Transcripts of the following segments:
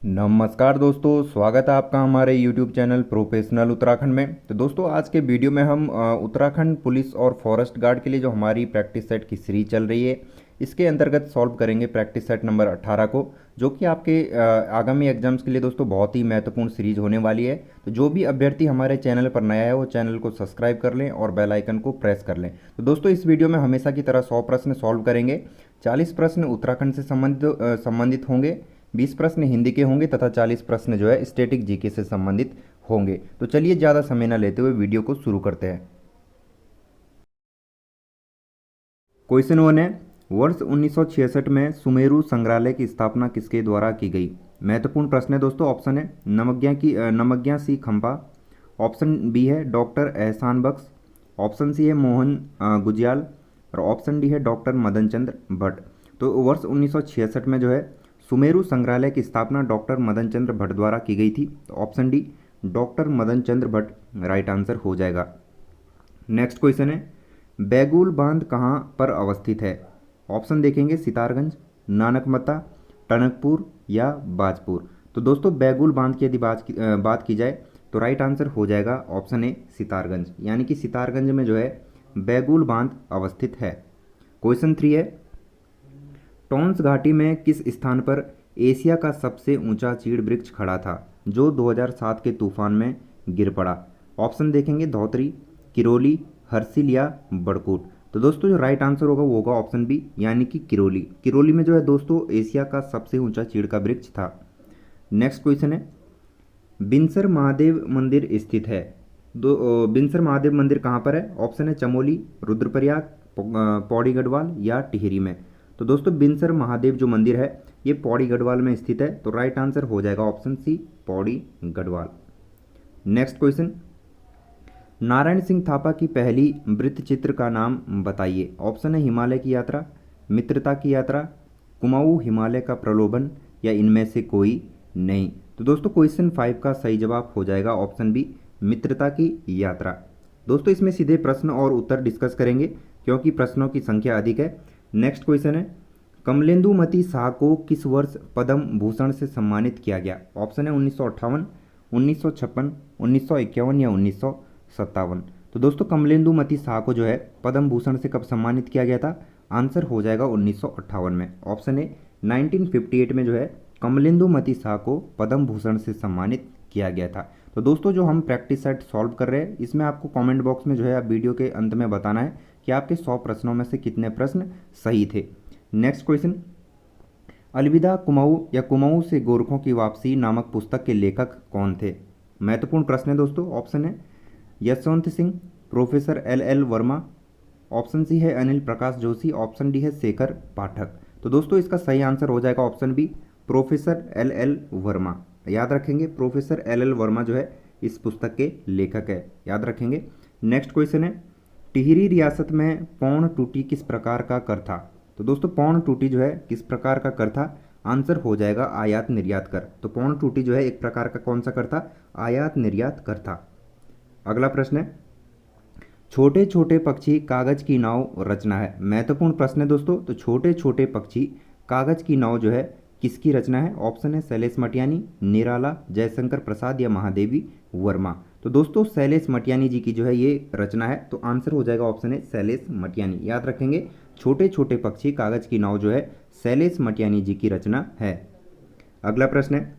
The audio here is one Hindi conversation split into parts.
नमस्कार दोस्तों, स्वागत है आपका हमारे YouTube चैनल प्रोफेशनल उत्तराखंड में। तो दोस्तों आज के वीडियो में हम उत्तराखंड पुलिस और फॉरेस्ट गार्ड के लिए जो हमारी प्रैक्टिस सेट की सीरीज चल रही है, इसके अंतर्गत सॉल्व करेंगे प्रैक्टिस सेट नंबर 18 को, जो कि आपके आगामी एग्जाम्स के लिए दोस्तों बहुत ही महत्वपूर्ण सीरीज होने वाली है। तो जो भी अभ्यर्थी हमारे चैनल पर नया है वो चैनल को सब्सक्राइब कर लें और बेल आइकन को प्रेस कर लें। तो दोस्तों इस वीडियो में हमेशा की तरह 100 प्रश्न सॉल्व करेंगे। 40 प्रश्न उत्तराखंड से संबंधित होंगे, 20 प्रश्न हिंदी के होंगे तथा 40 प्रश्न जो है स्टैटिक जीके से संबंधित होंगे। तो चलिए ज़्यादा समय न लेते हुए वीडियो को शुरू करते हैं। क्वेश्चन 1 है, वर्ष 1966 में सुमेरु संग्रहालय की स्थापना किसके द्वारा की गई? महत्वपूर्ण प्रश्न है दोस्तों। ऑप्शन है नमग्या सी खम्पा, ऑप्शन बी है डॉक्टर एहसान बख्श, ऑप्शन सी है मोहन गुजियाल और ऑप्शन डी है डॉक्टर मदन चंद्र भट्ट। तो वर्ष 1966 में जो है सुमेरु संग्रहालय की स्थापना डॉक्टर मदन चंद्र भट्ट द्वारा की गई थी। तो ऑप्शन डी डॉक्टर मदन चंद्र भट्ट राइट आंसर हो जाएगा। नेक्स्ट क्वेश्चन है, बैगुल बांध कहाँ पर अवस्थित है? ऑप्शन देखेंगे सितारगंज, नानकमता, टनकपुर या बाजपुर। तो दोस्तों बैगुल बांध की यदि बात की जाए तो राइट आंसर हो जाएगा ऑप्शन ए सितारगंज, यानी कि सितारगंज में जो है बैगुल बांध अवस्थित है। क्वेश्चन 3 है, टोंस घाटी में किस स्थान पर एशिया का सबसे ऊंचा चीड़ वृक्ष खड़ा था जो 2007 के तूफान में गिर पड़ा? ऑप्शन देखेंगे धौतरी, किरोली, हर्सिल या बड़कूट। तो दोस्तों जो राइट आंसर होगा वो होगा ऑप्शन बी, यानी कि किरोली। किरोली में जो है दोस्तों एशिया का सबसे ऊंचा चीड़ का वृक्ष था। नेक्स्ट क्वेश्चन है, बिनसर महादेव मंदिर स्थित है। बिनसर महादेव मंदिर कहाँ पर है? ऑप्शन है चमोली, रुद्रप्रयाग, पौड़ी गढ़वाल या टिहरी में। तो दोस्तों बिनसर महादेव जो मंदिर है ये पौड़ी गढ़वाल में स्थित है। तो राइट आंसर हो जाएगा option C Pauri Garhwal. Next question, Narayan Singh Thapa की पहली वृत्त चित्र का नाम बताइए। ऑप्शन है हिमालय की यात्रा, मित्रता की यात्रा, कुमाऊं हिमालय का प्रलोभन या इनमें से कोई नहीं। तो दोस्तों क्वेश्चन 5 का सही जवाब हो जाएगा ऑप्शन बी मित्रता की यात्रा। दोस्तों इसमें सीधे प्रश्न और उत्तर डिस्कस करेंगे क्योंकि प्रश्नों की संख्या अधिक है। नेक्स्ट क्वेश्चन है, कमलेंदुमती शाह को किस वर्ष पद्म भूषण से सम्मानित किया गया? ऑप्शन है 1958, 1956, 1951 या 1957। तो दोस्तों कमलेंदुमती शाह को जो है पद्म भूषण से कब सम्मानित किया गया था? आंसर हो जाएगा 1958 में। ऑप्शन है 1958 में जो है कमलेंदुमती शाह को पद्म भूषण से सम्मानित किया गया था। तो दोस्तों जो हम प्रैक्टिस सेट सॉल्व कर रहे हैं इसमें आपको कमेंट बॉक्स में जो है आप वीडियो के अंत में बताना है कि आपके 100 प्रश्नों में से कितने प्रश्न सही थे। नेक्स्ट क्वेश्चन, अलविदा कुमाऊं या कुमाऊं से गोरखों की वापसी नामक पुस्तक के लेखक कौन थे? महत्वपूर्ण प्रश्न है दोस्तों। ऑप्शन है Yashwant Singh, professor L L Verma, option C है अनिल प्रकाश जोशी, ऑप्शन डी है शेखर पाठक। तो दोस्तों इसका सही आंसर हो जाएगा option B professor L L Verma. याद रखेंगे प्रोफेसर एल एल वर्मा जो है इस पुस्तक के लेखक है, याद रखेंगे। नेक्स्ट क्वेश्चन है, टिहरी रियासत में पौन टूटी किस प्रकार का कर था? तो दोस्तों पौन टूटी जो है किस प्रकार का कर था? आंसर हो जाएगा आयात निर्यात कर। तो पौन टूटी जो है एक प्रकार का कौन सा कर था? आयात निर्यात कर था। अगला प्रश्न है, छोटे छोटे पक्षी कागज की नाव रचना है। महत्वपूर्ण प्रश्न है दोस्तों। तो छोटे छोटे पक्षी कागज की नाव जो है किसकी रचना है? ऑप्शन है शैलेश मटियानी, निराला, जयशंकर प्रसाद या महादेवी वर्मा। तो दोस्तों शैलेश मटियानी जी की जो है ये रचना है। तो आंसर हो जाएगा ऑप्शन है शैलेश मटियानी। याद रखेंगे छोटे छोटे पक्षी कागज की नाव जो है शैलेश मटियानी जी की रचना है। अगला प्रश्न है,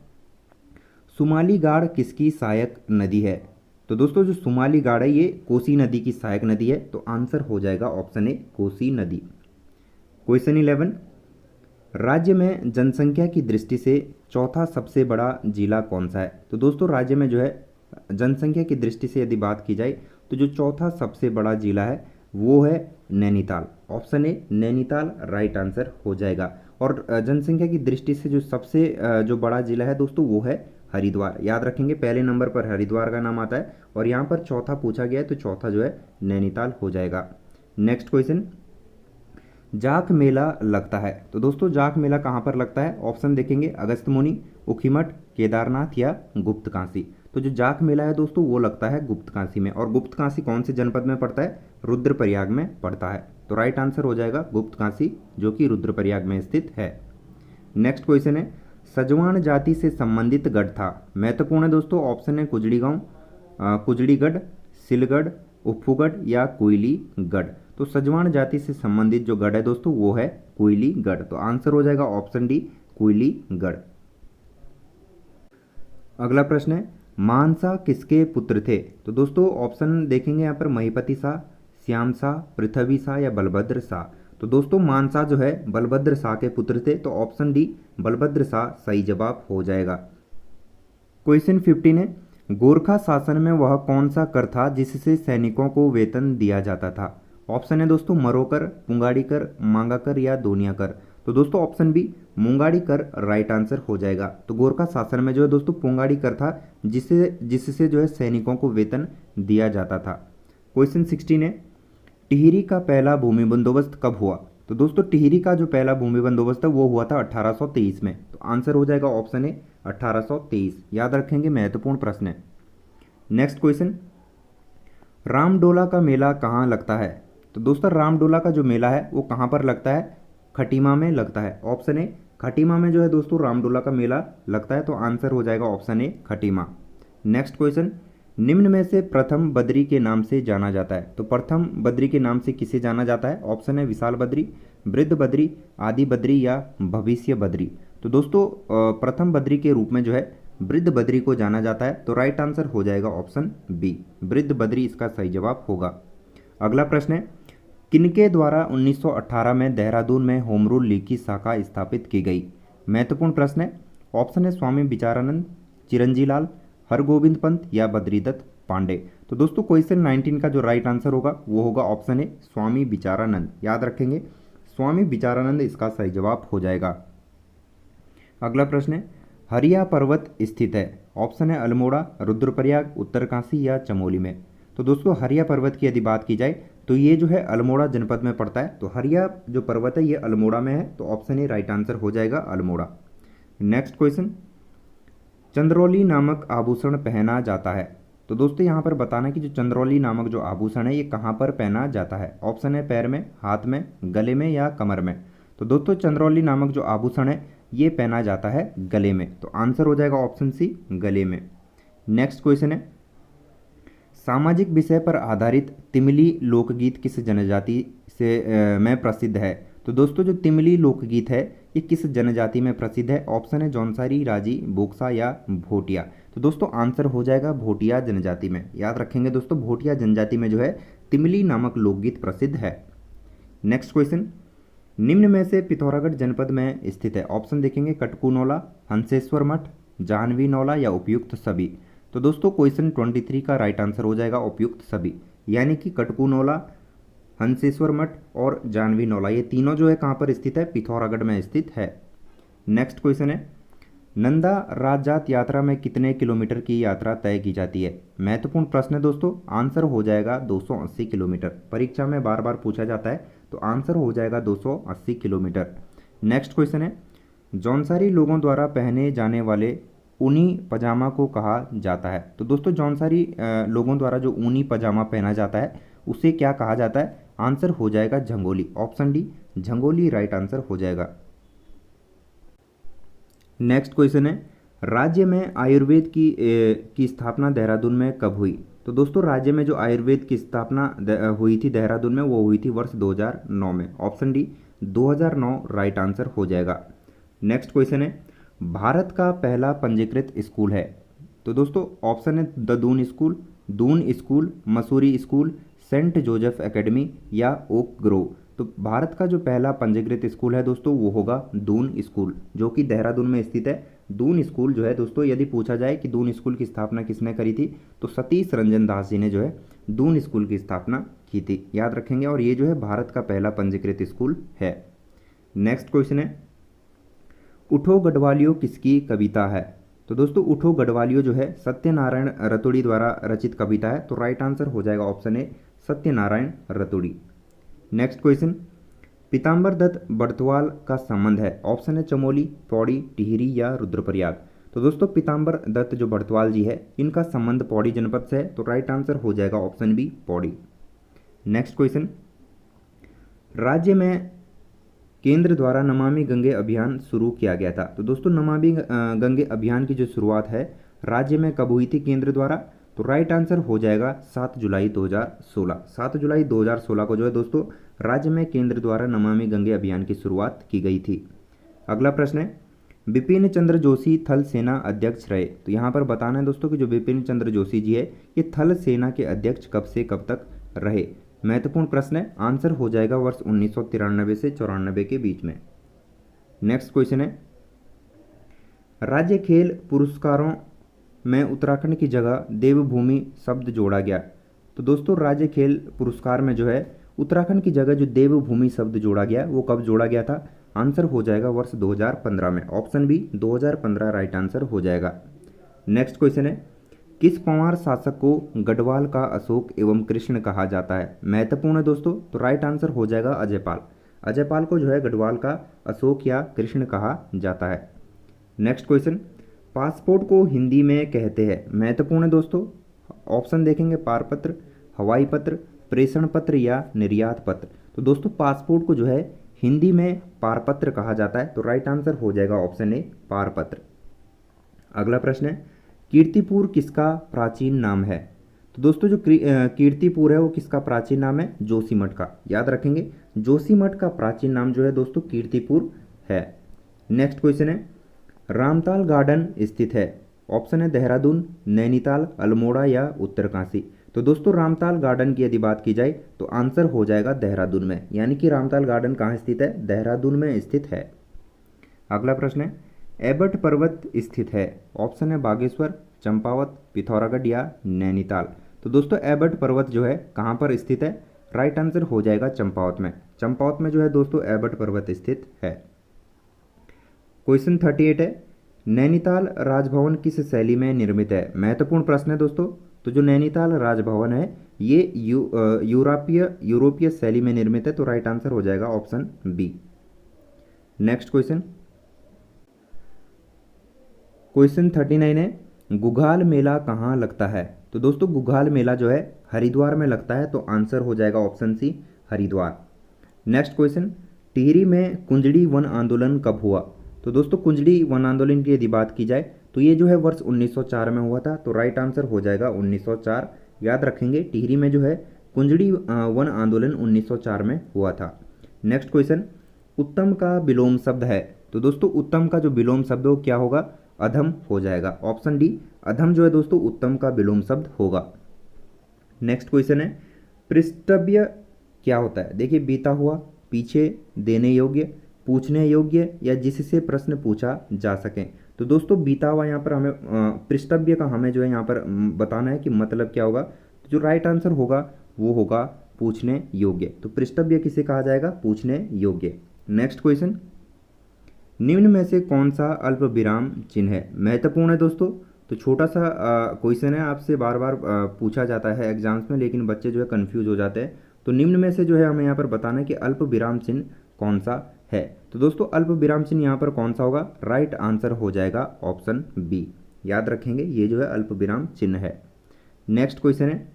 सुमाली गाड़ किसकी सहायक नदी है? तो दोस्तों जो सुमाली गाड़ है ये कोसी नदी की सहायक नदी है। तो आंसर हो जाएगा ऑप्शन ए कोसी नदी। क्वेश्चन 11, राज्य में जनसंख्या की दृष्टि से चौथा सबसे बड़ा जिला कौन सा है? तो दोस्तों राज्य में जो है जनसंख्या की दृष्टि से यदि बात की जाए तो जो चौथा सबसे बड़ा जिला है वो है Nainital. Option A Nainital right answer हो जाएगा। और जनसंख्या की दृष्टि से जो सबसे जो बड़ा जिला है दोस्तों वो है हरिद्वार। याद रखेंगे पहले नंबर पर हरिद्वार का नाम आता है और यहाँ पर चौथा पूछा गया है तो चौथा जो है नैनीताल हो जाएगा। नेक्स्ट क्वेश्चन, जाख मेला लगता है। तो दोस्तों जाख मेला कहाँ पर लगता है? ऑप्शन देखेंगे अगस्त्यमुनि, ऊखीमठ, केदारनाथ या गुप्त काशी। तो जो जाख मेला है दोस्तों वो लगता है गुप्त काशी में। और गुप्त काशी कौन से जनपद में पड़ता है? रुद्रप्रयाग में पड़ता है। तो राइट आंसर हो जाएगा गुप्त काशी जो कि रुद्रप्रयाग में स्थित है। नेक्स्ट क्वेश्चन है, सजवान जाति से संबंधित गढ़ था? महत्वपूर्ण है दोस्तों, ऑप्शन है कुजड़ीगांव, कुजड़ीगढ़, सिलगढ़, उफ्फूगढ़ या कोयलीगढ़। तो सजवान जाति से संबंधित जो गढ़ है दोस्तों वो है कोयलीगढ़। तो आंसर हो जाएगा ऑप्शन डी, कोयलीगढ़। अगला प्रश्न है, मानसा किसके पुत्र थे? तो दोस्तों ऑप्शन देखेंगे यहाँ पर, महिपति शाह, श्याम शाह, पृथ्वी शाह या बलभद्र शाह। तो दोस्तों मानसा जो है बलभद्र शाह के पुत्र थे, तो ऑप्शन डी बलभद्र शाह सही जवाब हो जाएगा। क्वेश्चन 15 है, गोरखा शासन में वह कौन सा कर था जिससे सैनिकों को वेतन दिया जाता था? ऑप्शन है दोस्तों मरोकर, पुंगाड़ी कर, मांगा कर या दोनिया कर। तो दोस्तों ऑप्शन बी मुंगाड़ी कर राइट आंसर हो जाएगा। तो गोरखा शासन में जो है दोस्तों पुंगाड़ी कर था जिससे जो है सैनिकों को वेतन दिया जाता था। क्वेश्चन 16 है, टिहरी का पहला भूमि बंदोबस्त कब हुआ? तो दोस्तों टिहरी का जो पहला भूमि बंदोबस्त है वो हुआ था 1823 में। तो आंसर हो जाएगा ऑप्शन ए 1823। याद रखेंगे, महत्वपूर्ण प्रश्न है। नेक्स्ट क्वेश्चन, रामडोला का मेला कहाँ लगता है? तो दोस्तों रामडोला का जो मेला है वो कहाँ पर लगता है? खटीमा में लगता है। ऑप्शन ए खटीमा में जो है दोस्तों रामडोला का मेला लगता है। तो आंसर हो जाएगा ऑप्शन ए खटीमा। नेक्स्ट क्वेश्चन, निम्न में से प्रथम बद्री के नाम से जाना जाता है? तो प्रथम बद्री के नाम से किसे जाना जाता है? ऑप्शन है विशाल बद्री, वृद्ध बद्री, आदि बद्री या भविष्य बद्री। तो दोस्तों प्रथम बद्री के रूप में जो है वृद्ध बद्री को जाना जाता है। तो राइट आंसर हो जाएगा ऑप्शन बी, वृद्ध बद्री इसका सही जवाब होगा। अगला प्रश्न है, किनके द्वारा 1918 में देहरादून में होम रूल लीग की शाखा स्थापित की गई? महत्वपूर्ण प्रश्न है। ऑप्शन है स्वामी विचारानंद, चिरंजी लाल, हरगोविंद पंत या बद्रीदत्त पांडे। तो दोस्तों क्वेश्चन 19 का जो राइट आंसर होगा वो होगा ऑप्शन है स्वामी विचारानंद। याद रखेंगे, स्वामी विचारानंद इसका सही जवाब हो जाएगा। अगला प्रश्न है, हरिया पर्वत स्थित है? ऑप्शन है अल्मोड़ा, रुद्रप्रयाग, उत्तरकाशी या चमोली में। तो दोस्तों हरिया पर्वत की यदि बात की जाए तो ये जो है अल्मोड़ा जनपद में पड़ता है। तो हरिया जो पर्वत है ये अल्मोड़ा में है। तो ऑप्शन ए राइट आंसर हो जाएगा अल्मोड़ा। नेक्स्ट क्वेश्चन, चंद्रौली नामक आभूषण पहना जाता है? तो दोस्तों यहाँ पर बताना है कि जो चंद्रौली नामक जो आभूषण है ये कहाँ पर पहना जाता है? ऑप्शन है पैर में, हाथ में, गले में या कमर में। तो दोस्तों चंद्रौली नामक जो आभूषण है ये पहना जाता है गले में। तो आंसर हो जाएगा ऑप्शन सी, गले में। नेक्स्ट क्वेश्चन है, सामाजिक विषय पर आधारित तिमली लोकगीत किस जनजाति से में प्रसिद्ध है? तो दोस्तों जो तिमली लोकगीत है ये किस जनजाति में प्रसिद्ध है? ऑप्शन है जौनसारी, राजी, बोक्सा या भोटिया। तो दोस्तों आंसर हो जाएगा भोटिया जनजाति में। याद रखेंगे दोस्तों, भोटिया जनजाति में जो है तिमली नामक लोकगीत प्रसिद्ध है। नेक्स्ट क्वेश्चन, निम्न में से पिथौरागढ़ जनपद में स्थित है? ऑप्शन देखेंगे कटकू-नौला, हंसेश्वर मठ, जाह्नवी नौला या उपयुक्त सभी। तो दोस्तों क्वेश्चन 23 का राइट आंसर हो जाएगा उपयुक्त सभी, यानी कि कटकू-नौला, हंसेश्वर मठ और जाह्नवी नौला ये तीनों जो है कहाँ पर स्थित है? पिथौरागढ़ में स्थित है। नेक्स्ट क्वेश्चन है, नंदा राजजात यात्रा में कितने किलोमीटर की यात्रा तय की जाती है? महत्वपूर्ण प्रश्न है दोस्तों, आंसर हो जाएगा 280 किलोमीटर। परीक्षा में बार बार पूछा जाता है, तो आंसर हो जाएगा 280 किलोमीटर। नेक्स्ट क्वेश्चन है, जौनसारी लोगों द्वारा पहने जाने वाले ऊनी पजामा को कहा जाता है? तो दोस्तों जौनसारी लोगों द्वारा जो ऊनी पजामा पहना जाता है उसे क्या कहा जाता है? आंसर हो जाएगा झंगोली। ऑप्शन डी झंगोली राइट आंसर हो जाएगा। नेक्स्ट क्वेश्चन है, राज्य में आयुर्वेद की स्थापना देहरादून में कब हुई? तो दोस्तों राज्य में जो आयुर्वेद की स्थापना हुई थी देहरादून में वो हुई थी वर्ष 2009 में। ऑप्शन डी 2009 राइट आंसर हो जाएगा। नेक्स्ट क्वेश्चन है, भारत का पहला पंजीकृत स्कूल है? तो दोस्तों ऑप्शन है the Doon school, Doon school, Mussoorie school, saint Joseph academy या ओक ग्रोव। तो भारत का जो पहला पंजीकृत स्कूल है दोस्तों वो होगा दून स्कूल, जो कि देहरादून में स्थित है। दून स्कूल जो है दोस्तों, यदि पूछा जाए कि दून स्कूल की स्थापना किसने करी थी तो सतीश रंजन दास जी ने जो है दून स्कूल की स्थापना की थी। याद रखेंगे, और ये जो है भारत का पहला पंजीकृत स्कूल है। नेक्स्ट क्वेश्चन है, उठो गढ़वालियो किसकी कविता है? तो दोस्तों उठो गढ़वालियो जो है सत्यनारायण रतोड़ी द्वारा रचित कविता है। तो राइट आंसर हो जाएगा option A Satyanarayan Ratodi. Next question, Pitambar Dutt Barthwal का संबंध है? ऑप्शन है चमोली, पौड़ी, टिहरी या रुद्रप्रयाग। तो दोस्तों पीताम्बर दत्त जो बड़तवाल जी है इनका संबंध पौड़ी जनपद से है। तो राइट आंसर हो जाएगा option B Pauri. Next question, राज्य में केंद्र द्वारा नमामि गंगे अभियान शुरू किया गया था? तो दोस्तों नमामि गंगे अभियान की जो शुरुआत है राज्य में कब हुई थी केंद्र द्वारा? तो राइट आंसर हो जाएगा 7 जुलाई 2016। 7 जुलाई 2016 को जो है दोस्तों राज्य में केंद्र द्वारा नमामि गंगे अभियान की शुरुआत की गई थी। अगला प्रश्न है, बिपिन चंद्र जोशी थल सेना अध्यक्ष रहे? तो यहाँ पर बताना है दोस्तों कि जो बिपिन चंद्र जोशी जी है ये थल सेना के अध्यक्ष कब से कब तक रहे? महत्वपूर्ण प्रश्न है, आंसर हो जाएगा वर्ष 1993 से 94 के बीच में। नेक्स्ट क्वेश्चन है, राज्य खेल पुरस्कारों में उत्तराखंड की जगह देवभूमि शब्द जोड़ा गया। तो दोस्तों राज्य खेल पुरस्कार में जो है उत्तराखंड की जगह जो देवभूमि शब्द जोड़ा गया वो कब जोड़ा गया था? आंसर हो जाएगा वर्ष 2015 में। ऑप्शन बी 2015 राइट आंसर हो जाएगा। नेक्स्ट क्वेश्चन है, किस पंवार शासक को गढ़वाल का अशोक एवं कृष्ण कहा जाता है? महत्वपूर्ण है दोस्तों, तो राइट आंसर हो जाएगा अजयपाल। अजयपाल को जो है गढ़वाल का अशोक या कृष्ण कहा जाता है। नेक्स्ट क्वेश्चन, पासपोर्ट को हिंदी में कहते हैं? महत्वपूर्ण है दोस्तों, ऑप्शन देखेंगे पारपत्र, हवाई पत्र, प्रेषण पत्र या निर्यात पत्र। तो दोस्तों पासपोर्ट को जो है हिंदी में पारपत्र कहा जाता है, तो राइट आंसर हो जाएगा ऑप्शन ए पारपत्र। अगला प्रश्न है, कीर्तिपुर किसका प्राचीन नाम है? तो दोस्तों जो कीर्तिपुर है वो किसका प्राचीन नाम है? जोशीमठ का। याद रखेंगे जोशीमठ का प्राचीन नाम जो है दोस्तों कीर्तिपुर है। नेक्स्ट क्वेश्चन है, रामताल गार्डन स्थित है? ऑप्शन है देहरादून, नैनीताल, अल्मोड़ा या उत्तरकाशी। तो दोस्तों रामताल गार्डन की यदि बात की जाए तो आंसर हो जाएगा देहरादून में, यानी कि रामताल गार्डन कहाँ स्थित है? देहरादून में स्थित है। अगला प्रश्न है, एबट पर्वत स्थित है? ऑप्शन है बागेश्वर, चंपावत, पिथौरागढ़ या नैनीताल। तो दोस्तों एबट पर्वत जो है कहाँ पर स्थित है? राइट आंसर हो जाएगा चंपावत में। चंपावत में जो है दोस्तों एबट पर्वत स्थित है। क्वेश्चन 38 है, नैनीताल राजभवन किस शैली में निर्मित है? महत्वपूर्ण प्रश्न है दोस्तों। तो जो नैनीताल राजभवन है ये यूरोपीय शैली में निर्मित है, तो राइट आंसर हो जाएगा option B. Next question, question 39 है, गुघाल मेला कहाँ लगता है? तो दोस्तों गुघाल मेला जो है हरिद्वार में लगता है, तो आंसर हो जाएगा option C Haridwar. Next question, Tehri में कुंजड़ी वन आंदोलन कब हुआ? तो दोस्तों कुंजड़ी वन आंदोलन की यदि बात की जाए तो ये जो है वर्ष 1904 में हुआ था, तो राइट आंसर हो जाएगा 1904। याद रखेंगे टिहरी में जो है कुंजड़ी वन आंदोलन 1904 में हुआ था। नेक्स्ट क्वेश्चन, उत्तम का विलोम शब्द है? तो दोस्तों उत्तम का जो विलोम शब्द हो क्या होगा? अधम हो जाएगा। ऑप्शन डी अधम जो है दोस्तों उत्तम का विलोम शब्द होगा। नेक्स्ट क्वेश्चन है, पृष्ठव्य क्या होता है? देखिए बीता हुआ, पीछे, देने योग्य, पूछने योग्य या जिससे प्रश्न पूछा जा सके। तो दोस्तों बीता हुआ यहाँ पर हमें पृष्ठव्य का हमें जो है यहाँ पर बताना है कि मतलब क्या होगा। तो जो राइट आंसर होगा वो होगा पूछने योग्य। तो पृष्ठव्य किसे कहा जाएगा? पूछने योग्य। नेक्स्ट क्वेश्चन, निम्न में से कौन सा अल्प विराम चिन्ह है? महत्वपूर्ण है दोस्तों। तो छोटा सा क्वेश्चन है, आपसे बार बार पूछा जाता है एग्जाम्स में, लेकिन बच्चे जो है कंफ्यूज हो जाते हैं। तो निम्न में से जो है हमें यहाँ पर बताना है कि अल्प विराम चिन्ह कौन सा है। तो दोस्तों अल्प विराम चिन्ह यहाँ पर कौन सा होगा? राइट आंसर हो जाएगा ऑप्शन बी। याद रखेंगे ये जो है अल्प विराम चिन्ह है। नेक्स्ट क्वेश्चन है,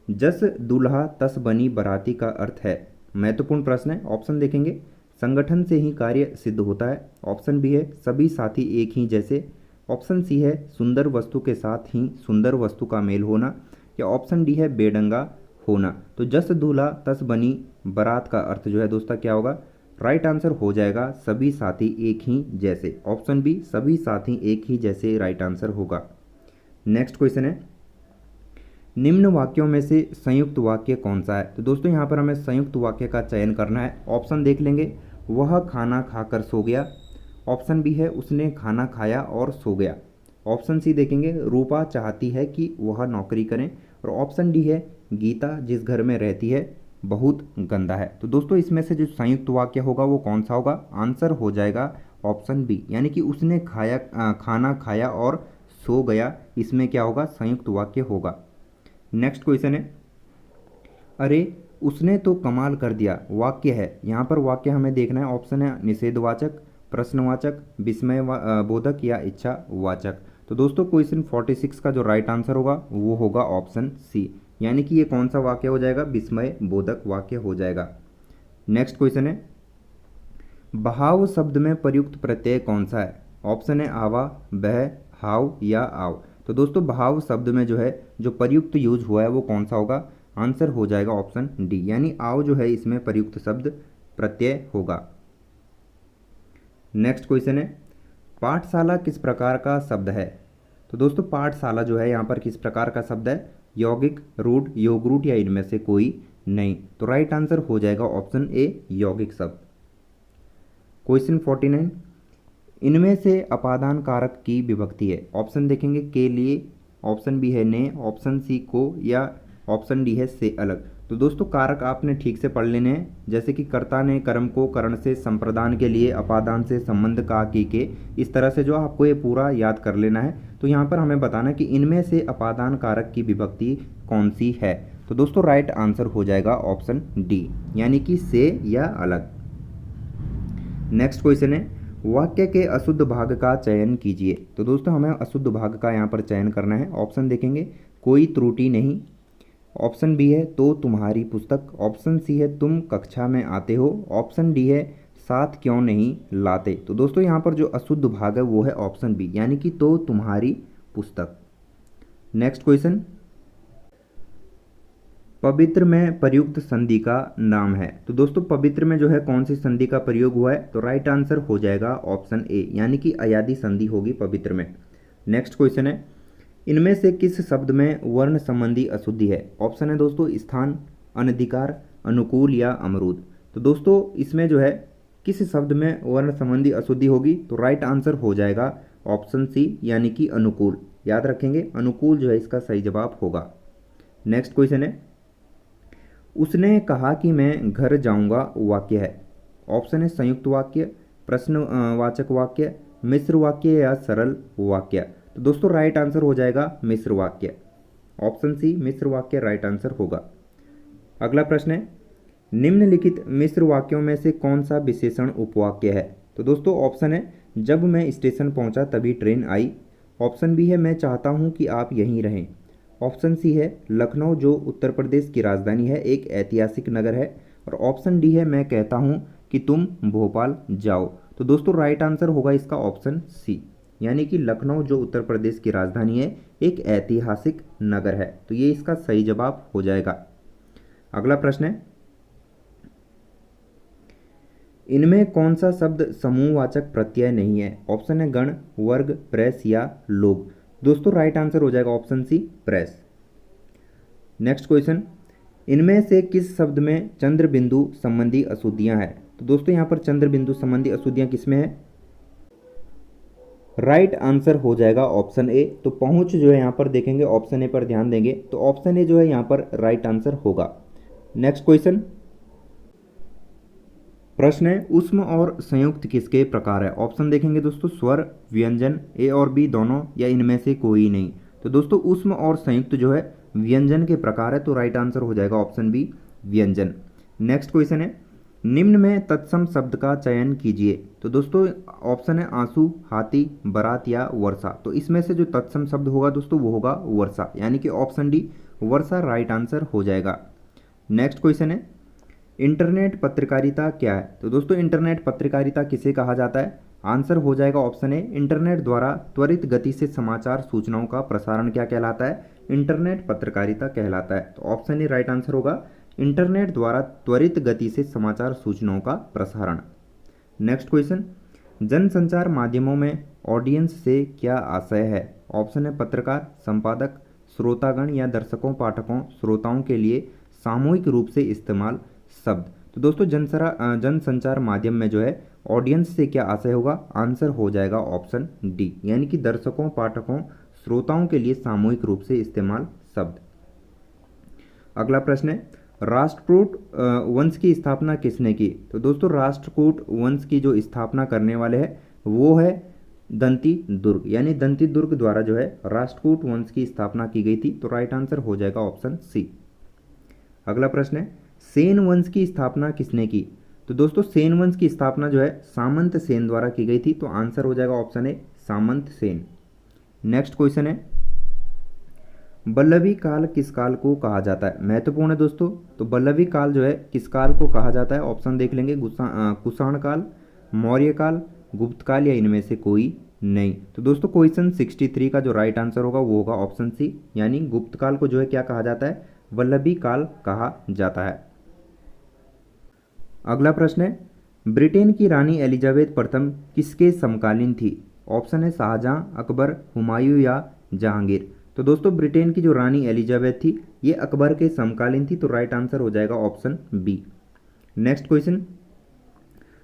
जस दूल्हा तस बनी बराती का अर्थ है? महत्वपूर्ण प्रश्न है। ऑप्शन देखेंगे, संगठन से ही कार्य सिद्ध होता है। ऑप्शन बी है सभी साथी एक ही जैसे। ऑप्शन सी है सुंदर वस्तु के साथ ही सुंदर वस्तु का मेल होना, या ऑप्शन डी है बेढंगा होना। तो जस दूल्हा तस बनी बारात का अर्थ जो है दोस्तों क्या होगा? राइट आंसर हो जाएगा सभी साथी एक ही जैसे। ऑप्शन बी सभी साथी एक ही जैसे राइट आंसर होगा। नेक्स्ट क्वेश्चन है, निम्न वाक्यों में से संयुक्त वाक्य कौन सा है? तो दोस्तों यहाँ पर हमें संयुक्त वाक्य का चयन करना है। ऑप्शन देख लेंगे, वह खाना खाकर सो गया। ऑप्शन बी है उसने खाना खाया और सो गया। ऑप्शन सी देखेंगे, रूपा चाहती है कि वह नौकरी करें। और ऑप्शन डी है गीता जिस घर में रहती है बहुत गंदा है। तो दोस्तों इसमें से जो संयुक्त वाक्य होगा वो कौन सा होगा? आंसर हो जाएगा ऑप्शन बी, यानी कि उसने खाना खाया और सो गया। इसमें क्या होगा? संयुक्त वाक्य होगा। नेक्स्ट क्वेश्चन है, अरे उसने तो कमाल कर दिया वाक्य है। यहाँ पर वाक्य हमें देखना है। ऑप्शन है निषेधवाचक, प्रश्नवाचक, विस्मय बोधक या इच्छावाचक। तो दोस्तों क्वेश्चन 46 का जो राइट आंसर होगा वो होगा ऑप्शन सी, यानी कि ये कौन सा वाक्य हो जाएगा? विस्मय बोधक वाक्य हो जाएगा। नेक्स्ट क्वेश्चन है, बहाव शब्द में प्रयुक्त प्रत्यय कौन सा है? ऑप्शन है आवा, बह, हाव या आव। तो दोस्तों बहाव शब्द में जो है जो प्रयुक्त यूज हुआ है वो कौन सा होगा? आंसर हो जाएगा ऑप्शन डी, यानी आव जो है इसमें प्रयुक्त शब्द प्रत्यय होगा। नेक्स्ट क्वेश्चन है, पाठशाला किस प्रकार का शब्द है? तो दोस्तों पाठशाला जो है यहाँ पर किस प्रकार का शब्द है? यौगिक, रूढ़, योग रूढ़ या इनमें से कोई नहीं। तो राइट आंसर हो जाएगा ऑप्शन ए, यौगिक शब्द। क्वेश्चन 49, इनमें से अपादान कारक की विभक्ति है। ऑप्शन देखेंगे के लिए, ऑप्शन बी है ने, ऑप्शन सी को या ऑप्शन डी है से अलग। तो दोस्तों कारक आपने ठीक से पढ़ लेने हैं, जैसे कि कर्ता ने कर्म को करण से संप्रदान के लिए, अपादान से संबंध का की के, इस तरह से जो आपको ये पूरा याद कर लेना है। तो यहाँ पर हमें बताना कि इनमें से अपादान कारक की विभक्ति कौन सी है। तो दोस्तों राइट आंसर हो जाएगा ऑप्शन डी, यानी कि से या अलग। नेक्स्ट क्वेश्चन है, वाक्य के अशुद्ध भाग का चयन कीजिए। तो दोस्तों हमें अशुद्ध भाग का यहाँ पर चयन करना है। ऑप्शन देखेंगे, कोई त्रुटि नहीं, ऑप्शन बी है तो तुम्हारी पुस्तक, ऑप्शन सी है तुम कक्षा में आते हो, ऑप्शन डी है साथ क्यों नहीं लाते। तो दोस्तों यहाँ पर जो अशुद्ध भाग है वो है ऑप्शन बी, यानी कि तो तुम्हारी पुस्तक। नेक्स्ट क्वेश्चन, पवित्र में प्रयुक्त संधि का नाम है। तो दोस्तों पवित्र में जो है कौन सी संधि का प्रयोग हुआ है? तो राइट आंसर हो जाएगा ऑप्शन ए, यानी कि अयादि संधि होगी पवित्र में। नेक्स्ट क्वेश्चन है, इनमें से किस शब्द में वर्ण संबंधी अशुद्धि है? ऑप्शन है दोस्तों स्थान, अनधिकार, अनुकूल या अमरूद। तो दोस्तों इसमें जो है किस शब्द में वर्ण संबंधी अशुद्धि होगी? तो राइट आंसर हो जाएगा ऑप्शन सी, यानी कि अनुकूल। याद रखेंगे अनुकूल जो है इसका सही जवाब होगा। नेक्स्ट क्वेश्चन है, उसने कहा कि मैं घर जाऊंगा वाक्य है। ऑप्शन है संयुक्त वाक्य, प्रश्नवाचक वाक्य, मिश्र वाक्य या सरल वाक्य। तो दोस्तों राइट आंसर हो जाएगा मिश्र वाक्य, ऑप्शन सी मिश्र वाक्य राइट आंसर होगा। अगला प्रश्न है, निम्नलिखित मिश्र वाक्यों में से कौन सा विशेषण उपवाक्य है? तो दोस्तों ऑप्शन है जब मैं स्टेशन पहुंचा तभी ट्रेन आई, ऑप्शन बी है मैं चाहता हूं कि आप यहीं रहें, ऑप्शन सी है लखनऊ जो उत्तर प्रदेश की राजधानी है एक ऐतिहासिक नगर है, और ऑप्शन डी है मैं कहता हूं कि तुम भोपाल जाओ। तो दोस्तों राइट आंसर होगा इसका ऑप्शन सी, यानी कि लखनऊ जो उत्तर प्रदेश की राजधानी है एक ऐतिहासिक नगर है। तो ये इसका सही जवाब हो जाएगा। अगला प्रश्न है, इनमें कौन सा शब्द समूहवाचक प्रत्यय नहीं है? ऑप्शन है गण, वर्ग, प्रेस या लोग। दोस्तों राइट आंसर हो जाएगा option C press. Next question, इनमें से किस शब्द में चंद्र बिंदु संबंधी अशुद्धियां हैं? तो दोस्तों यहाँ पर चंद्र बिंदु संबंधी अशुद्धियां किसमें है? राइट आंसर हो जाएगा ऑप्शन ए। तो पहुंच जो है यहाँ पर देखेंगे, ऑप्शन ए पर ध्यान देंगे तो ऑप्शन ए जो है यहाँ पर राइट आंसर होगा। नेक्स्ट क्वेश्चन, प्रश्न है उष्म और संयुक्त किसके प्रकार है? ऑप्शन देखेंगे दोस्तों स्वर, व्यंजन, ए और बी दोनों या इनमें से कोई नहीं। तो दोस्तों उष्म और संयुक्त जो है व्यंजन के प्रकार है, तो राइट आंसर हो जाएगा ऑप्शन बी व्यंजन। नेक्स्ट क्वेश्चन है, निम्न में तत्सम शब्द का चयन कीजिए। तो दोस्तों ऑप्शन है आंसू, हाथी, बारात या वर्षा। तो इसमें से जो तत्सम शब्द होगा दोस्तों वो होगा वर्षा, यानी कि ऑप्शन डी वर्षा राइट आंसर हो जाएगा। नेक्स्ट क्वेश्चन है, इंटरनेट पत्रकारिता क्या है? तो दोस्तों इंटरनेट पत्रकारिता किसे कहा जाता है? आंसर हो जाएगा ऑप्शन ए, इंटरनेट द्वारा त्वरित गति से समाचार सूचनाओं का प्रसारण क्या कहलाता है? इंटरनेट पत्रकारिता कहलाता है। तो ऑप्शन ए राइट आंसर होगा, इंटरनेट द्वारा त्वरित गति से समाचार सूचनाओं का प्रसारण। नेक्स्ट क्वेश्चन, जनसंचार माध्यमों में ऑडियंस से क्या आशय है? ऑप्शन है पत्रकार, संपादक, श्रोतागण या दर्शकों, पाठकों, श्रोताओं के लिए सामूहिक रूप से इस्तेमाल शब्द। तो दोस्तों जनसंचार माध्यम में जो है ऑडियंस से क्या आशय होगा? आंसर हो जाएगा ऑप्शन डी, यानी कि दर्शकों, पाठकों, श्रोताओं के लिए सामूहिक रूप से इस्तेमाल शब्द। अगला प्रश्न है, राष्ट्रकूट वंश की स्थापना किसने की? तो दोस्तों राष्ट्रकूट वंश की जो स्थापना करने वाले हैं वो है दंती दुर्ग, यानी दंती दुर्ग द्वारा जो है राष्ट्रकूट वंश की स्थापना की गई थी। तो राइट आंसर हो जाएगा ऑप्शन सी। अगला प्रश्न है, सेन वंश की स्थापना किसने की? तो दोस्तों सेन वंश की स्थापना जो है सामंत सेन द्वारा की गई थी। तो आंसर हो जाएगा ऑप्शन ए सामंत सेन। नेक्स्ट क्वेश्चन है, बल्लवी काल किस काल को कहा जाता है? महत्वपूर्ण है दोस्तों। तो बल्लवी काल जो है किस काल को कहा जाता है? ऑप्शन देख लेंगे, कुषाण काल, मौर्यकाल, गुप्तकाल या इनमें से कोई नहीं। तो दोस्तों क्वेश्चन 63 का जो राइट आंसर होगा वो होगा ऑप्शन सी, यानी गुप्तकाल को जो है क्या कहा जाता है, वल्लभी काल कहा जाता है। अगला प्रश्न है, ब्रिटेन की रानी एलिजाबेथ प्रथम किसके समकालीन थी? ऑप्शन है शाहजहां, अकबर, हुमायूं या जहांगीर। तो दोस्तों ब्रिटेन की जो रानी एलिजाबेथ थी ये अकबर के समकालीन थी, तो राइट आंसर हो जाएगा option B. Next question,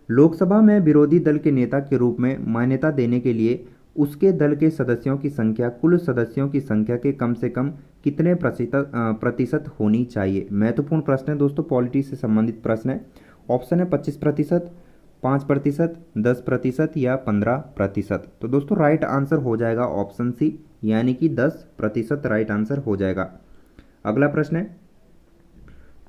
Lok Sabha में विरोधी दल के नेता के रूप में मान्यता देने के लिए उसके दल के सदस्यों की संख्या कुल सदस्यों की संख्या के कम से कम कितने प्रतिशत होनी चाहिए? महत्वपूर्ण प्रश्न है दोस्तों, पॉलिटी से संबंधित प्रश्न है। ऑप्शन है 25%, 5%, 10% या 15%। तो दोस्तों राइट आंसर हो जाएगा ऑप्शन सी, यानी कि 10% राइट आंसर हो जाएगा। अगला प्रश्न है,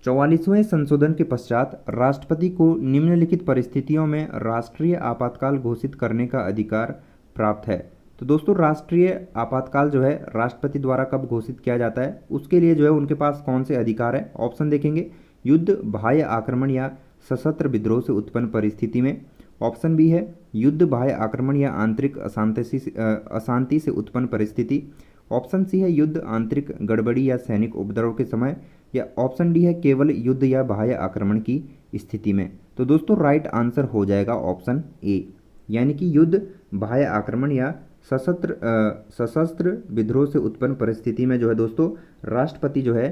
44वें संशोधन के पश्चात राष्ट्रपति को निम्नलिखित परिस्थितियों में राष्ट्रीय आपातकाल घोषित करने का अधिकार प्राप्त है। तो दोस्तों राष्ट्रीय आपातकाल जो है राष्ट्रपति द्वारा कब घोषित किया जाता है, उसके लिए जो है उनके पास कौन से अधिकार है? ऑप्शन देखेंगे, युद्ध, बाह्य आक्रमण या सशस्त्र विद्रोह से उत्पन्न परिस्थिति में। ऑप्शन बी है युद्ध, बाह्य आक्रमण या आंतरिक अशांति से उत्पन्न परिस्थिति। ऑप्शन सी है युद्ध, आंतरिक गड़बड़ी या सैनिक उपद्रव के समय। या ऑप्शन डी है केवल युद्ध या बाह्य आक्रमण की स्थिति में। तो दोस्तों राइट आंसर हो जाएगा ऑप्शन ए, यानी कि युद्ध, बाह्य आक्रमण या सशस्त्र विद्रोह से उत्पन्न परिस्थिति में जो है दोस्तों राष्ट्रपति जो है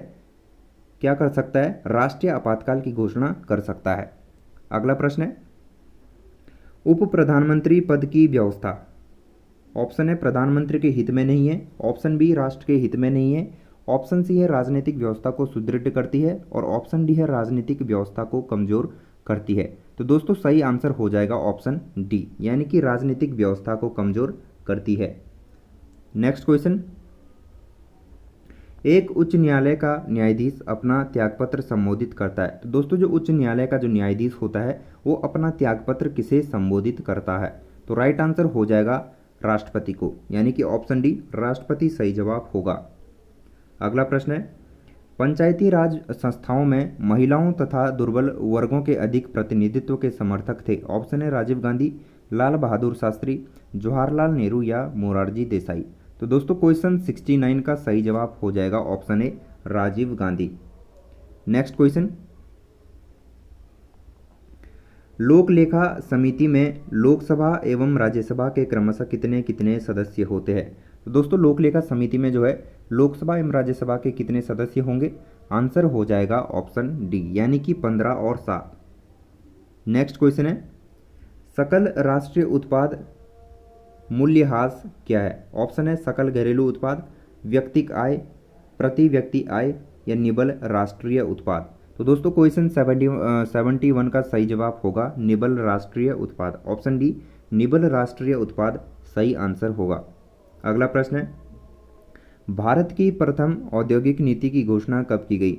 क्या कर सकता है, राष्ट्रीय आपातकाल की घोषणा कर सकता है। अगला प्रश्न है, उप प्रधानमंत्री पद की व्यवस्था। ऑप्शन है प्रधानमंत्री के हित में नहीं है, ऑप्शन बी राष्ट्र के हित में नहीं है, ऑप्शन सी है राजनीतिक व्यवस्था को सुदृढ़ करती है और ऑप्शन डी है राजनीतिक व्यवस्था को कमजोर करती है। तो दोस्तों सही आंसर हो जाएगा ऑप्शन डी, यानी कि राजनीतिक व्यवस्था को कमजोर करती है। नेक्स्ट क्वेश्चन, एक उच्च न्यायालय का न्यायाधीश अपना त्यागपत्र संबोधित करता है। तो दोस्तों जो उच्च न्यायालय का जो न्यायाधीश होता है वो अपना त्यागपत्र किसे संबोधित करता है? तो राइट आंसर हो जाएगा राष्ट्रपति को, यानी कि ऑप्शन डी राष्ट्रपति सही जवाब होगा। अगला प्रश्न है, पंचायती राज संस्थाओं में महिलाओं तथा दुर्बल वर्गों के अधिक प्रतिनिधित्व के समर्थक थे। ऑप्शन है राजीव गांधी, लाल बहादुर शास्त्री, जवाहरलाल नेहरू या मोरारजी देसाई। तो दोस्तों क्वेश्चन 69 का सही जवाब हो जाएगा option A Rajiv Gandhi. Next question, लोक लेखा समिति में लोकसभा एवं राज्यसभा के क्रमशः कितने कितने सदस्य होते हैं? तो दोस्तों लोक लेखा समिति में जो है लोकसभा एवं राज्यसभा के कितने सदस्य होंगे? आंसर हो जाएगा ऑप्शन डी, यानी कि 15 और 7। नेक्स्ट क्वेश्चन है, सकल राष्ट्रीय उत्पाद मूल्यह्रास क्या है? ऑप्शन है सकल घरेलू उत्पाद, व्यक्तिगत आय, प्रति व्यक्ति आय या निबल राष्ट्रीय उत्पाद। तो दोस्तों क्वेश्चन 71 का सही जवाब होगा निबल राष्ट्रीय उत्पाद। ऑप्शन डी निबल राष्ट्रीय उत्पाद सही आंसर होगा। अगला प्रश्न है, भारत की प्रथम औद्योगिक नीति की घोषणा कब की गई?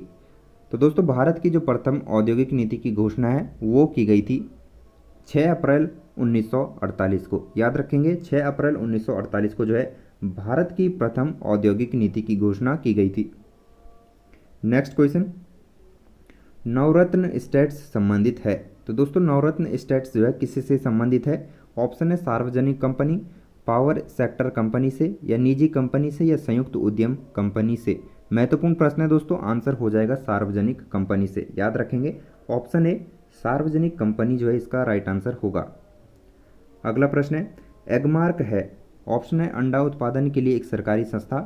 तो दोस्तों भारत की जो प्रथम औद्योगिक नीति की घोषणा है वो की गई थी 6 अप्रैल 1948 को। याद रखेंगे 6 अप्रैल 1948 को जो है भारत की प्रथम औद्योगिक नीति की घोषणा की गई थी। नेक्स्ट क्वेश्चन, नवरत्न स्टेट्स संबंधित है। तो दोस्तों नवरत्न स्टेट्स जो है किससे संबंधित है? ऑप्शन है सार्वजनिक कंपनी, पावर सेक्टर कंपनी से या निजी कंपनी से या संयुक्त उद्यम कंपनी से। महत्वपूर्ण प्रश्न है दोस्तों, आंसर हो जाएगा सार्वजनिक कंपनी से। याद रखेंगे ऑप्शन ए सार्वजनिक कंपनी जो है इसका राइट आंसर होगा। अगला प्रश्न है, एगमार्क है। ऑप्शन है अंडा उत्पादन के लिए एक सरकारी संस्था,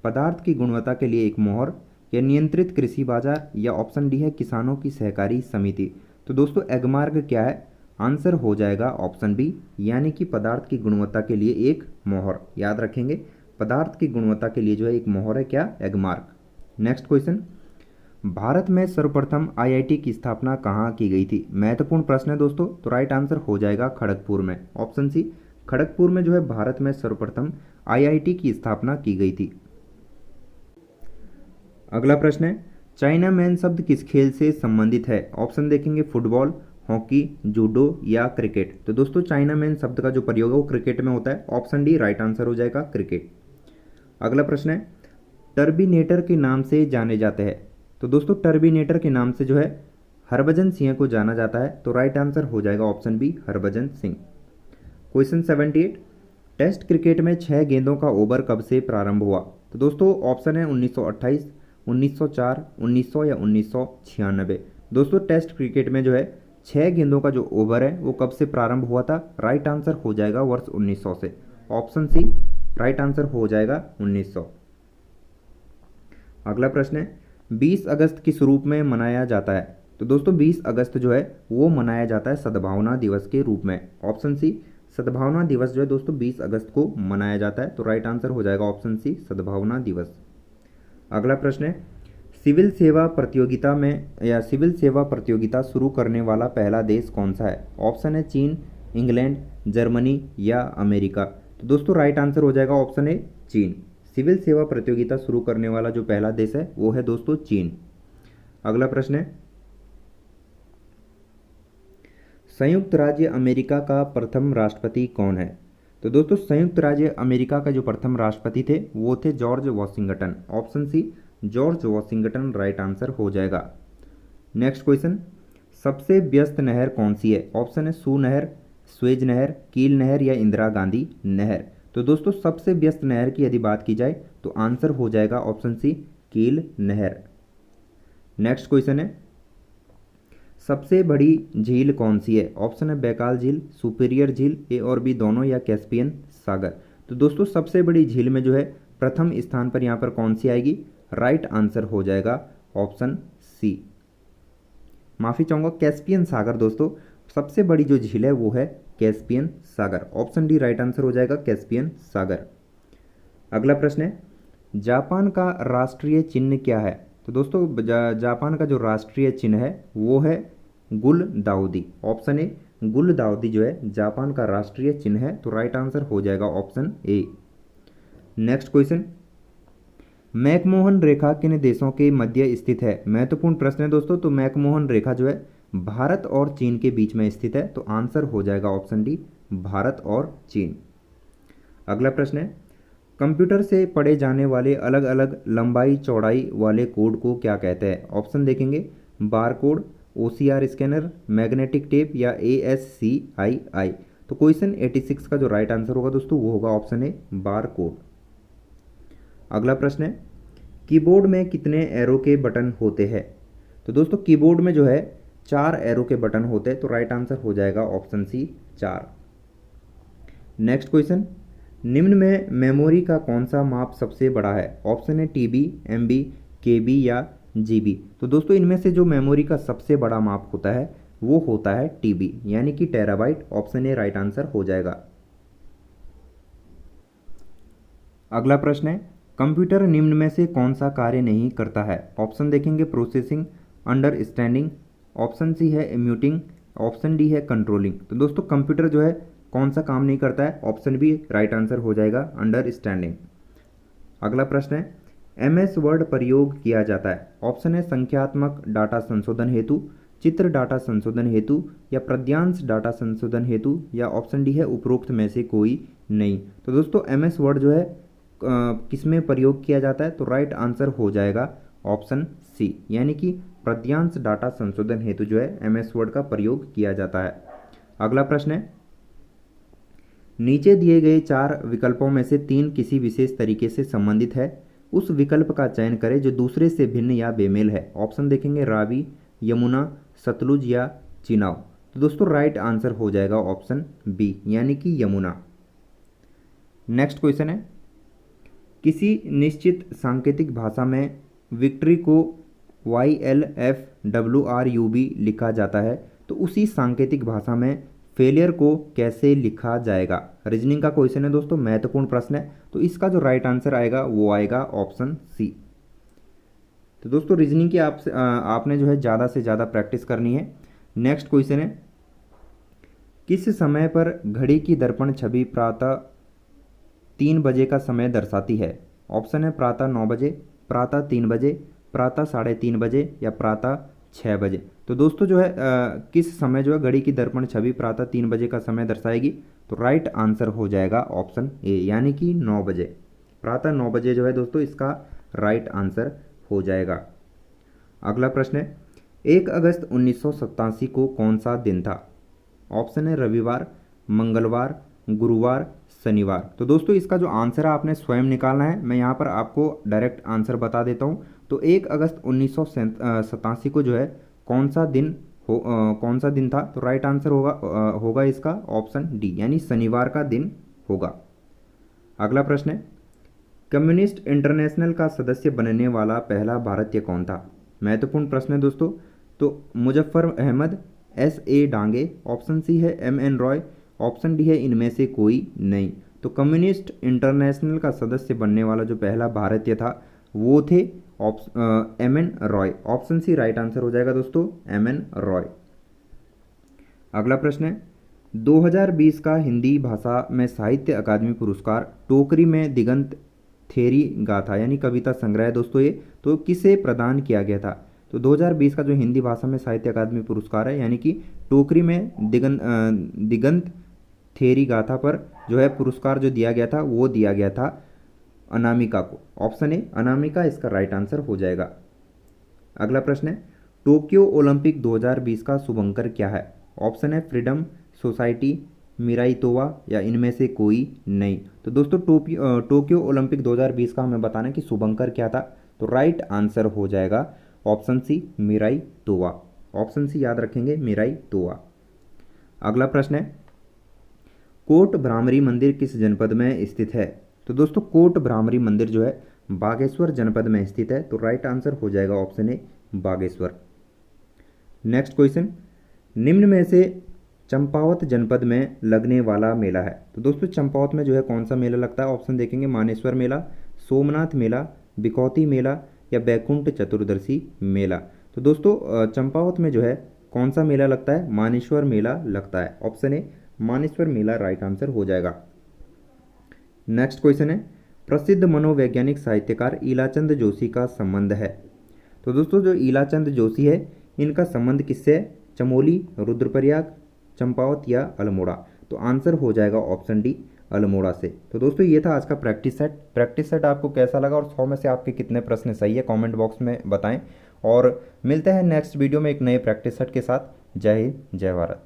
पदार्थ की गुणवत्ता के लिए एक मोहर या नियंत्रित कृषि बाजार या ऑप्शन डी है किसानों की सहकारी समिति। तो दोस्तों एगमार्क क्या है? आंसर हो जाएगा ऑप्शन बी, यानी कि पदार्थ की गुणवत्ता के लिए एक मोहर। याद रखेंगे पदार्थ की गुणवत्ता के लिए जो है एक मोहर है क्या? एगमार्क। नेक्स्ट क्वेश्चन, भारत में सर्वप्रथम आईआईटी की स्थापना कहाँ की गई थी? महत्वपूर्ण प्रश्न है दोस्तों, तो राइट आंसर हो जाएगा खड़गपुर में। ऑप्शन सी खड़गपुर में जो है भारत में सर्वप्रथम आईआईटी की स्थापना की गई थी। अगला प्रश्न है, चाइना मैन शब्द किस खेल से संबंधित है? ऑप्शन देखेंगे फुटबॉल, हॉकी, जूडो या क्रिकेट। तो दोस्तों चाइना मैन शब्द का जो प्रयोग है वो क्रिकेट में होता है। ऑप्शन डी राइट आंसर हो जाएगा क्रिकेट। अगला प्रश्न है, टर्बिनेटर के नाम से जाने जाते हैं। तो दोस्तों टर्बिनेटर के नाम से जो है हरभजन सिंह को जाना जाता है? तो राइट आंसर हो जाएगा option B, Harbhajan Singh. Question 78, test cricket में 6 गेंदों का ओवर कब से प्रारंभ हुआ? तो दोस्तों ऑप्शन है 1928, 1904, 1900 या 1996। दोस्तों टेस्ट क्रिकेट में जो है 6 गेंदों का जो ओवर है वो कब से प्रारंभ हुआ था? राइट आंसर हो जाएगा वर्ष 1900 से। ऑप्शन सी राइट आंसर हो जाएगा 1900। अगला प्रश्न है 20 अगस्त किस रूप में मनाया जाता है? तो दोस्तों 20 अगस्त जो है वो मनाया जाता है सद्भावना दिवस के रूप में। ऑप्शन सी सद्भावना दिवस जो है दोस्तों 20 अगस्त को मनाया जाता है। तो राइट आंसर हो जाएगा ऑप्शन सी, सद्भावना दिवस। अगला प्रश्न है सिविल सेवा प्रतियोगिता में या सिविल सेवा प्रतियोगिता शुरू करने वाला पहला देश कौन सा है? ऑप्शन है चीन, इंग्लैंड, जर्मनी या अमेरिका। तो दोस्तों राइट आंसर हो जाएगा ऑप्शन ए, चीन। सिविल सेवा प्रतियोगिता शुरू करने वाला जो पहला देश है वो है दोस्तों चीन। अगला प्रश्न है संयुक्त राज्य अमेरिका का प्रथम राष्ट्रपति कौन है? तो दोस्तों संयुक्त राज्य अमेरिका का जो प्रथम राष्ट्रपति थे वो थे George Washington. Option C George Washington right answer हो जाएगा। नेक्स्ट क्वेश्चन सबसे व्यस्त नहर कौन सी है? ऑप्शन है सू नहर, स्वेज नहर, कील नहर या इंदिरा गांधी नहर। तो दोस्तों सबसे व्यस्त नहर की यदि बात की जाए तो आंसर हो जाएगा ऑप्शन सी, कील नहर। नेक्स्ट क्वेश्चन है सबसे बड़ी झील कौन सी है? ऑप्शन है बैकाल झील, सुपीरियर झील, ए और बी दोनों या कैस्पियन सागर। तो दोस्तों सबसे बड़ी झील में जो है प्रथम स्थान पर यहाँ पर कौन सी आएगी? राइट आंसर हो जाएगा ऑप्शन सी, माफी चाहूंगा, कैस्पियन सागर। दोस्तों सबसे बड़ी जो झील है वो है कैस्पियन सागर। ऑप्शन डी राइट आंसर हो जाएगा कैस्पियन सागर। अगला प्रश्न है जापान का राष्ट्रीय चिन्ह क्या है? तो दोस्तों जापान का जो राष्ट्रीय चिन्ह है वो है गुलदाउदी। ऑप्शन ए गुलदाउदी जो है जापान का राष्ट्रीय चिन्ह है। तो राइट आंसर हो जाएगा option A. Next question McMahon रेखा किन देशों के मध्य स्थित है? महत्वपूर्ण प्रश्न है दोस्तों। तो मैकमोहन रेखा जो है भारत और चीन के बीच में स्थित है। तो आंसर हो जाएगा ऑप्शन डी, भारत और चीन। अगला प्रश्न है कंप्यूटर से पढ़े जाने वाले अलग अलग लंबाई चौड़ाई वाले कोड को क्या कहते हैं? ऑप्शन देखेंगे bar code, OCR scanner, magnetic tape या ASCII। तो क्वेश्चन 86 का जो राइट आंसर होगा दोस्तों वो होगा ऑप्शन ए, बार कोड। अगला प्रश्न है कीबोर्ड में कितने एरो के बटन होते हैं? तो दोस्तों कीबोर्ड में जो है 4 एरो के बटन होते हैं। तो राइट आंसर हो जाएगा ऑप्शन सी, 4। नेक्स्ट क्वेश्चन निम्न में मेमोरी का कौन सा माप सबसे बड़ा है? ऑप्शन है TB, MB, KB या GB। तो दोस्तों इनमें से जो मेमोरी का सबसे बड़ा माप होता है वो होता है TB यानी कि terabyte. Option A right answer हो जाएगा। अगला प्रश्न है कंप्यूटर निम्न में से कौन सा कार्य नहीं करता है? ऑप्शन देखेंगे प्रोसेसिंग, अंडरस्टैंडिंग, ऑप्शन सी है इम्यूटिंग, ऑप्शन डी है कंट्रोलिंग। तो दोस्तों कंप्यूटर जो है कौन सा काम नहीं करता है? ऑप्शन बी राइट आंसर हो जाएगा, अंडरस्टैंडिंग। अगला प्रश्न है MS वर्ड प्रयोग किया जाता है? ऑप्शन है संख्यात्मक डाटा संशोधन हेतु, चित्र डाटा संशोधन हेतु या पद्यांश डाटा संशोधन हेतु या ऑप्शन डी है उपरोक्त में से कोई नहीं। तो दोस्तों MS वर्ड जो है किस में प्रयोग किया जाता है? तो राइट आंसर हो जाएगा ऑप्शन सी यानी कि पद्यांश डाटा संशोधन हेतु जो है MS वर्ड का प्रयोग किया जाता है। अगला प्रश्न है नीचे दिए गए 4 विकल्पों में से 3 किसी विशेष तरीके से संबंधित है, उस विकल्प का चयन करें जो दूसरे से भिन्न या बेमेल है। ऑप्शन देखेंगे रावी, यमुना, सतलुज या चिनाब। तो दोस्तों राइट आंसर हो जाएगा ऑप्शन बी यानी कि यमुना। नेक्स्ट क्वेश्चन है किसी निश्चित सांकेतिक भाषा में विक्ट्री को YLFWRUB लिखा जाता है, तो उसी सांकेतिक भाषा में फेलियर को कैसे लिखा जाएगा? रीजनिंग का क्वेश्चन है दोस्तों, महत्वपूर्ण प्रश्न है। तो इसका जो राइट आंसर आएगा वो आएगा ऑप्शन सी। तो दोस्तों रीजनिंग की आपने जो है ज़्यादा से ज़्यादा प्रैक्टिस करनी है। नेक्स्ट क्वेश्चन है किस समय पर घड़ी की दर्पण छवि प्रातः 3 बजे का समय दर्शाती है? ऑप्शन है प्रातः 9 बजे, प्रातः 3 बजे, प्रातः 3:30 बजे या प्रातः 6 बजे। तो दोस्तों जो है किस समय जो है घड़ी की दर्पण छवि प्रातः 3 बजे का समय दर्शाएगी? तो राइट आंसर हो जाएगा ऑप्शन ए यानी कि 9 बजे। प्रातः 9 बजे जो है दोस्तों इसका राइट आंसर हो जाएगा। अगला प्रश्न है 1 अगस्त 1987 को कौन सा दिन था? ऑप्शन है रविवार, मंगलवार, गुरुवार, शनिवार। तो दोस्तों इसका जो आंसर है आपने स्वयं निकालना है, मैं यहाँ पर आपको डायरेक्ट आंसर बता देता हूँ। तो 1 अगस्त 1987 को जो है कौन सा दिन कौन सा दिन था? तो राइट आंसर होगा इसका ऑप्शन डी, यानी शनिवार का दिन होगा। अगला प्रश्न है, कम्युनिस्ट इंटरनेशनल का सदस्य बनने वाला पहला भारतीय कौन था? महत्वपूर्ण प्रश्न है दोस्तों। तो Muzaffar Ahmad, S.A. Dange, option C है M.N. रॉय, ऑप्शन डी है इनमें से कोई नहीं। तो कम्युनिस्ट इंटरनेशनल का सदस्य बनने वाला जो पहला भारतीय था वो थे M.N. Roy. Option C right answer हो जाएगा दोस्तों, M.N. रॉय। अगला प्रश्न है, 2020 का हिंदी भाषा में साहित्य अकादमी पुरस्कार टोकरी में दिगंत थेरी गाथा यानी कविता संग्रह है दोस्तों ये, तो किसे प्रदान किया गया था? तो 2020 का जो हिंदी भाषा में साहित्य अकादमी पुरस्कार है यानी कि टोकरी में दिगंत थेरी गाथा पर जो है पुरस्कार जो दिया गया था वो दिया गया था अनामिका को। ऑप्शन ए अनामिका इसका राइट आंसर हो जाएगा। अगला प्रश्न है, टोक्यो ओलंपिक 2020 का शुभंकर क्या है? ऑप्शन है फ्रीडम सोसाइटी, मिराई तोवा या इनमें से कोई नहीं। तो दोस्तों टोक्यो ओलंपिक 2020 का हमें बताना है कि शुभंकर क्या था। तो राइट आंसर हो जाएगा option C Miraitowa. Option C याद रखेंगे, मिराई तोवा। अगला प्रश्न है, कोट भ्रामरी मंदिर किस जनपद में स्थित है? तो दोस्तों कोट भ्रामरी मंदिर जो है बागेश्वर जनपद में स्थित है। तो राइट आंसर हो जाएगा ऑप्शन ए बागेश्वर। नेक्स्ट क्वेश्चन, निम्न में से चंपावत जनपद में लगने वाला मेला है? तो दोस्तों चंपावत में जो है कौन सा मेला लगता है? ऑप्शन देखेंगे, मानेश्वर मेला, सोमनाथ मेला, बिकौती मेला या बैकुंठ चतुर्दशी मेला। तो दोस्तों चंपावत में जो है कौन सा मेला लगता है? मानेश्वर मेला लगता है। Option A Maneshwar Mela right answer हो जाएगा। नेक्स्ट क्वेश्चन है, प्रसिद्ध मनोवैज्ञानिक साहित्यकार ईलाचंद जोशी का संबंध है? तो दोस्तों जो ईलाचंद जोशी है इनका संबंध किससे है? चमोली, रुद्रप्रयाग, चंपावत या अल्मोड़ा। तो आंसर हो जाएगा ऑप्शन डी अल्मोड़ा से। तो दोस्तों ये था आज का प्रैक्टिस सेट। प्रैक्टिस सेट आपको कैसा लगा और 100 में से आपके कितने प्रश्न सही है कमेंट बॉक्स में बताएं। और मिलते हैं नेक्स्ट वीडियो में एक नए प्रैक्टिस सेट के साथ। जय हिंद, जय भारत।